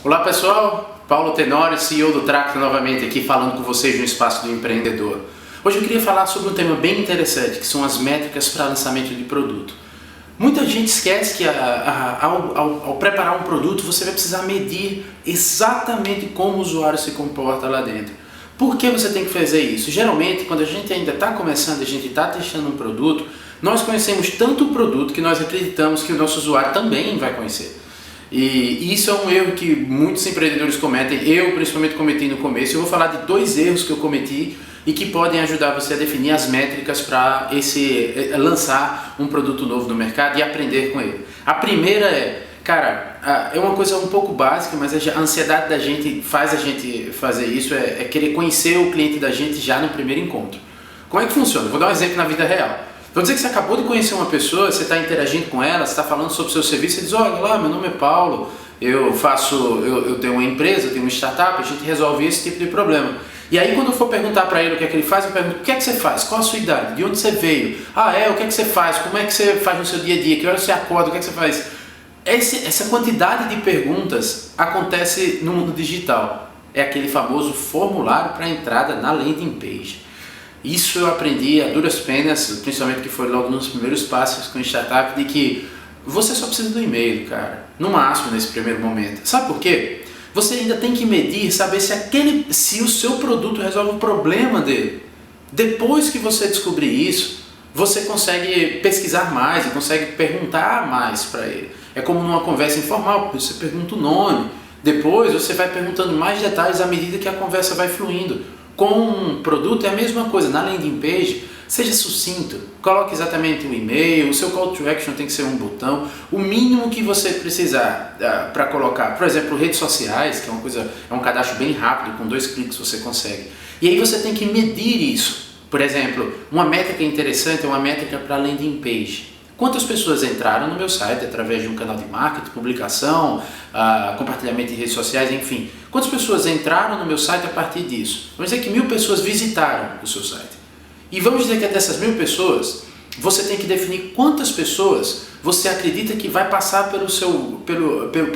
Olá pessoal, Paulo Tenório, CEO do Tracto novamente aqui falando com vocês no Espaço do Empreendedor. Hoje eu queria falar sobre um tema bem interessante, que são as métricas para lançamento de produto. Muita gente esquece que ao preparar um produto você vai precisar medir exatamente como o usuário se comporta lá dentro. Por que você tem que fazer isso? Geralmente, quando a gente ainda está começando, a gente está testando um produto, nós conhecemos tanto o produto que nós acreditamos que o nosso usuário também vai conhecer. E isso é um erro que muitos empreendedores cometem, eu principalmente cometi no começo. Eu vou falar de 2 erros que eu cometi e que podem ajudar você a definir as métricas para lançar um produto novo no mercado e aprender com ele. A primeira é uma coisa um pouco básica, mas a ansiedade da gente faz a gente fazer isso, é querer conhecer o cliente da gente já no primeiro encontro. Como é que funciona? Vou dar um exemplo na vida real. Vou dizer que você acabou de conhecer uma pessoa, você está interagindo com ela, você está falando sobre o seu serviço, você diz, olha lá, meu nome é Paulo, eu tenho uma empresa, eu tenho uma startup, a gente resolve esse tipo de problema. E aí quando eu for perguntar para ele o que é que ele faz, eu pergunto, o que é que você faz? Qual a sua idade? De onde você veio? O que é que você faz? Como é que você faz no seu dia a dia? Que hora você acorda? O que é que você faz? Essa quantidade de perguntas acontece no mundo digital. É aquele famoso formulário para entrada na landing page. Isso eu aprendi a duras penas, principalmente que foi logo nos primeiros passos com startup, de que você só precisa do e-mail, cara. No máximo nesse primeiro momento. Sabe por quê? Você ainda tem que medir, saber se o seu produto resolve o problema dele. Depois que você descobrir isso, você consegue pesquisar mais e consegue perguntar mais para ele. É como numa conversa informal, você pergunta o nome. Depois você vai perguntando mais detalhes à medida que a conversa vai fluindo. Com um produto é a mesma coisa, na landing page, seja sucinto, coloque exatamente o e-mail, o seu call to action tem que ser um botão, o mínimo que você precisar para colocar, por exemplo, redes sociais, que é um cadastro bem rápido, com 2 cliques você consegue. E aí você tem que medir isso. Por exemplo, uma métrica interessante é uma métrica para landing page. Quantas pessoas entraram no meu site através de um canal de marketing, publicação, compartilhamento em redes sociais, enfim. Quantas pessoas entraram no meu site a partir disso? Vamos dizer que 1000 pessoas visitaram o seu site. E vamos dizer que dessas 1000 pessoas, você tem que definir quantas pessoas você acredita que vai passar por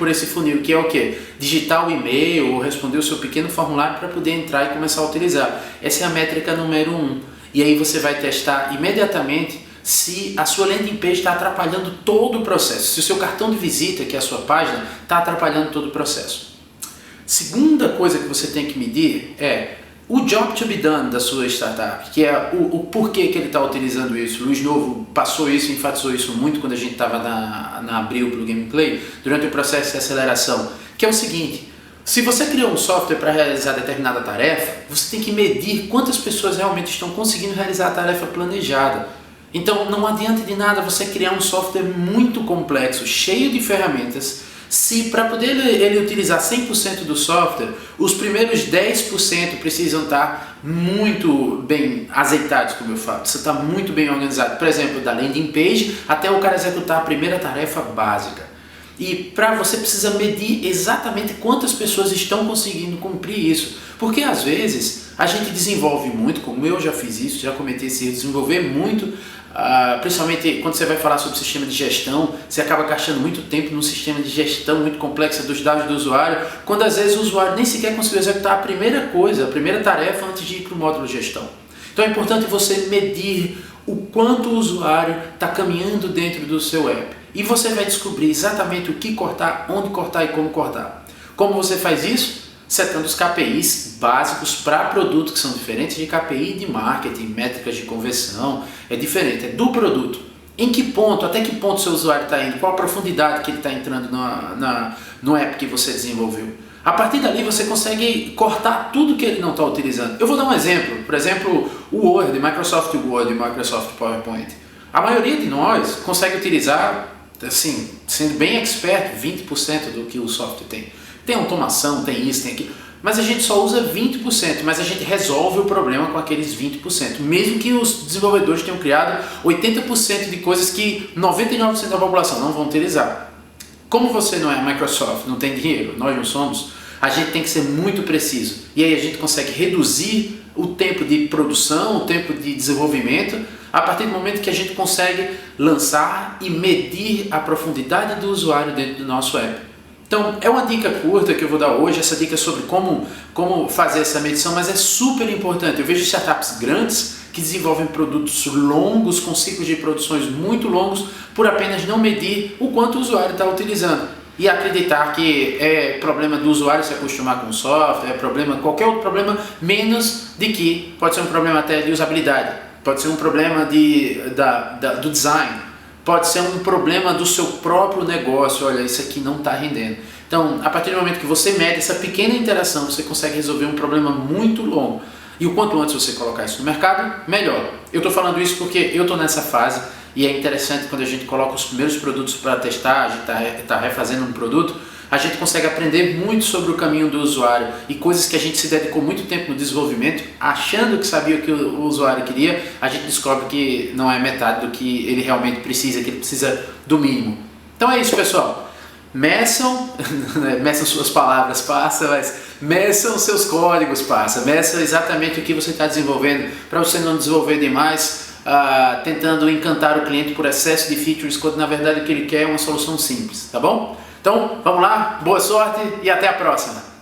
esse funil, que é o quê? Digitar o e-mail ou responder o seu pequeno formulário para poder entrar e começar a utilizar. Essa é a métrica número 1. E aí você vai testar imediatamente se a sua landing page está atrapalhando todo o processo, se o seu cartão de visita, que é a sua página, está atrapalhando todo o processo. Segunda coisa que você tem que medir é o job to be done da sua startup, que é o porquê que ele está utilizando isso. O Luiz Novo passou isso, enfatizou isso muito quando a gente estava na Abril para o Gameplay, durante o processo de aceleração, que é o seguinte: se você criou um software para realizar determinada tarefa, você tem que medir quantas pessoas realmente estão conseguindo realizar a tarefa planejada. Então não adianta de nada você criar um software muito complexo, cheio de ferramentas, se para poder ele utilizar 100% do software, os primeiros 10% precisam estar muito bem azeitados, como eu falo, precisa estar muito bem organizado. Por exemplo, da landing page até o cara executar a primeira tarefa básica. E você precisa medir exatamente quantas pessoas estão conseguindo cumprir isso. Porque às vezes a gente desenvolve muito, como eu já fiz isso, já cometi esse erro, desenvolver muito, principalmente quando você vai falar sobre sistema de gestão, você acaba gastando muito tempo num sistema de gestão muito complexo dos dados do usuário, quando às vezes o usuário nem sequer conseguiu executar a primeira tarefa antes de ir para o módulo gestão. Então é importante você medir o quanto o usuário está caminhando dentro do seu app. E você vai descobrir exatamente o que cortar, onde cortar e como cortar. Como você faz isso? Setando os KPIs básicos para produto, que são diferentes de KPI de marketing, métricas de conversão, é diferente, é do produto. Em que ponto, até que ponto o seu usuário está indo, qual a profundidade que ele está entrando no app que você desenvolveu. A partir dali você consegue cortar tudo que ele não está utilizando. Eu vou dar um exemplo, por exemplo, o Word, Microsoft Word e Microsoft PowerPoint. A maioria de nós consegue utilizar, assim, sendo bem expert, 20% do que o software tem. Tem automação, tem isso, tem aquilo, mas a gente só usa 20%, mas a gente resolve o problema com aqueles 20%, mesmo que os desenvolvedores tenham criado 80% de coisas que 99% da população não vão utilizar. Como você não é a Microsoft, não tem dinheiro, nós não somos, a gente tem que ser muito preciso, e aí a gente consegue reduzir o tempo de produção, o tempo de desenvolvimento, a partir do momento que a gente consegue lançar e medir a profundidade do usuário dentro do nosso app. Então, é uma dica curta que eu vou dar hoje, essa dica sobre como fazer essa medição, mas é super importante. Eu vejo startups grandes que desenvolvem produtos longos, com ciclos de produções muito longos, por apenas não medir o quanto o usuário está utilizando. E acreditar que é problema do usuário se acostumar com o software, qualquer outro problema, menos de que pode ser um problema até de usabilidade, pode ser um problema do design, pode ser um problema do seu próprio negócio. Olha, isso aqui não está rendendo. Então, a partir do momento que você mede essa pequena interação, você consegue resolver um problema muito longo. E o quanto antes você colocar isso no mercado, melhor. Eu estou falando isso porque eu estou nessa fase e é interessante quando a gente coloca os primeiros produtos para testar, a gente está refazendo um produto, a gente consegue aprender muito sobre o caminho do usuário e coisas que a gente se dedicou muito tempo no desenvolvimento, achando que sabia o que o usuário queria, a gente descobre que não é metade do que ele realmente precisa, que ele precisa do mínimo. Então é isso, pessoal. Meçam suas palavras, passa, mas meçam seus códigos, passa, meçam exatamente o que você está desenvolvendo, para você não desenvolver demais, tentando encantar o cliente por excesso de features, quando na verdade o que ele quer é uma solução simples, tá bom? Então, vamos lá, boa sorte e até a próxima!